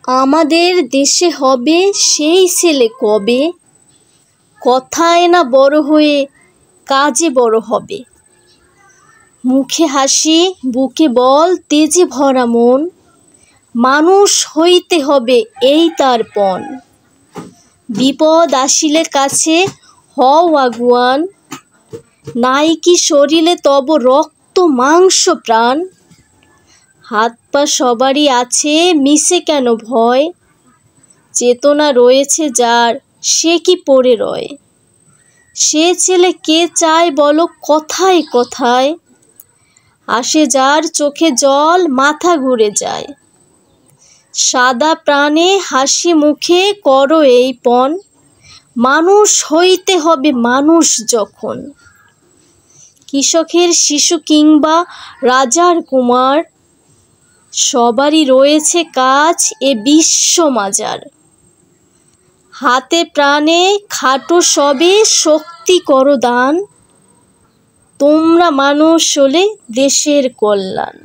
আমাদের দেশে হবে সেই ছেলে কবে, কথায় না বড় হয়ে কাজে বড় হবে। মুখে হাসি বুকে বল তেজে ভরা মন, মানুষ হইতে হবে এই তার পণ। বিপদ আসিলে কাছে হও আগুয়ান, নাই কি শরীরে তব রক্ত মাংস প্রাণ। হাত পা সবারই আছে মিশে কেন ভয়, চেতনা রয়েছে যার সে কি পড়ে রয়। সে ছেলে কে চায় বলো কথায় কথায়, আসে যার চোখে জল মাথা ঘুরে যায়। সাদা প্রাণে হাসি মুখে করো এই পণ, মানুষ হইতে হবে মানুষ যখন। কৃষকের শিশু কিংবা রাজার কুমার, সবারই রয়েছে কাজ এ বিশ্ব মাজার। হাতে প্রাণে খাটো সবে শক্তি করো দান, তোমরা মানুষ হলে দেশের কল্যাণ।